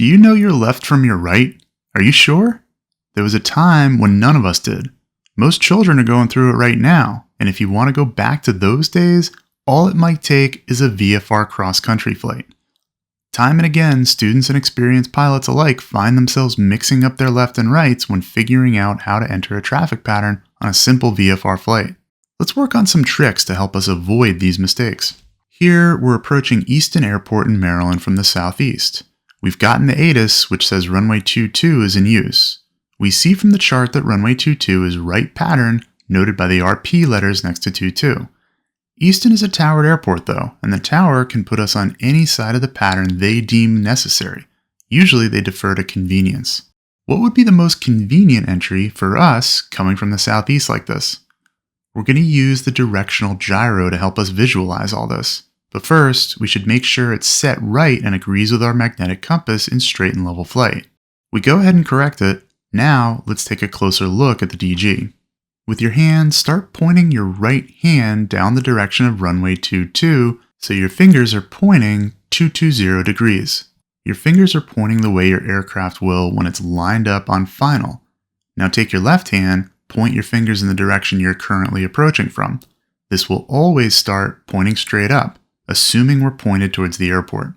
Do you know your left from your right? Are you sure? There was a time when none of us did. Most children are going through it right now, and if you want to go back to those days, all it might take is a VFR cross-country flight. Time and again, students and experienced pilots alike find themselves mixing up their left and rights when figuring out how to enter a traffic pattern on a simple VFR flight. Let's work on some tricks to help us avoid these mistakes. Here, we're approaching Easton Airport in Maryland from the southeast. We've gotten the ATIS, which says runway 22 is in use. We see from the chart that runway 22 is right pattern, noted by the RP letters next to 22. Easton is a towered airport though, and the tower can put us on any side of the pattern they deem necessary. Usually they defer to convenience. What would be the most convenient entry for us coming from the southeast like this? We're going to use the directional gyro to help us visualize all this. But first, we should make sure it's set right and agrees with our magnetic compass in straight and level flight. We go ahead and correct it. Now, let's take a closer look at the DG. With your hand, start pointing your right hand down the direction of runway 22 so your fingers are pointing 220 degrees. Your fingers are pointing the way your aircraft will when it's lined up on final. Now take your left hand, point your fingers in the direction you're currently approaching from. This will always start pointing straight up, assuming we're pointed towards the airport.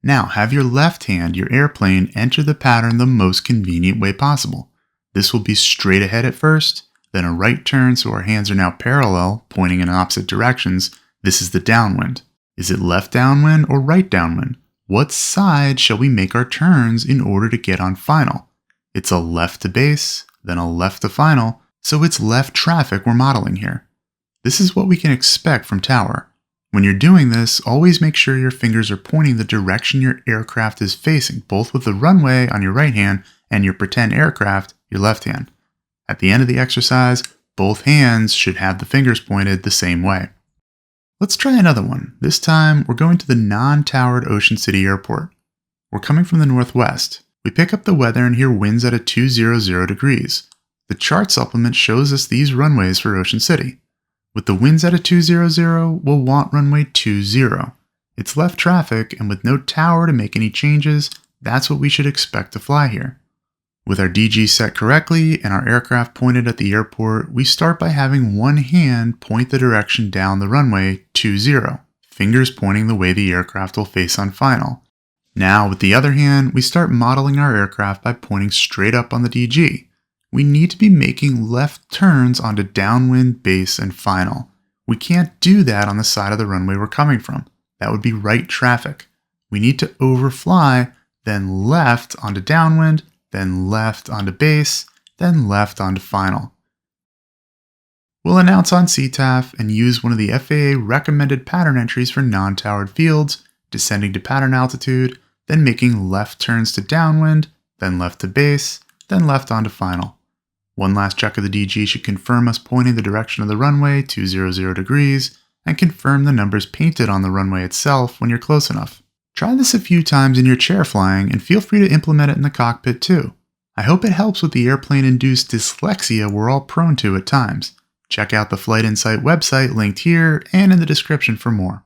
Now have your left hand, your airplane, enter the pattern the most convenient way possible. This will be straight ahead at first, then a right turn so our hands are now parallel, pointing in opposite directions. This is the downwind. Is it left downwind or right downwind? What side shall we make our turns in order to get on final? It's a left to base, then a left to final, so it's left traffic we're modeling here. This is what we can expect from tower. When you're doing this, always make sure your fingers are pointing the direction your aircraft is facing, both with the runway on your right hand and your pretend aircraft, your left hand. At the end of the exercise, both hands should have the fingers pointed the same way. Let's try another one. This time, we're going to the non-towered Ocean City Airport. We're coming from the northwest. We pick up the weather and hear winds at a 200 degrees. The chart supplement shows us these runways for Ocean City. With the winds at a 200, we'll want runway 20. It's left traffic, and with no tower to make any changes, that's what we should expect to fly here. With our DG set correctly and our aircraft pointed at the airport, we start by having one hand point the direction down the runway 20, fingers pointing the way the aircraft will face on final. Now with the other hand, we start modeling our aircraft by pointing straight up on the DG. We need to be making left turns onto downwind, base, and final. We can't do that on the side of the runway we're coming from. That would be right traffic. We need to overfly, then left onto downwind, then left onto base, then left onto final. We'll announce on CTAF and use one of the FAA recommended pattern entries for non-towered fields, descending to pattern altitude, then making left turns to downwind, then left to base, then left onto final. One last check of the DG should confirm us pointing the direction of the runway 200 degrees and confirm the numbers painted on the runway itself when you're close enough. Try this a few times in your chair flying and feel free to implement it in the cockpit too. I hope it helps with the airplane-induced dyslexia we're all prone to at times. Check out the Flight Insight website linked here and in the description for more.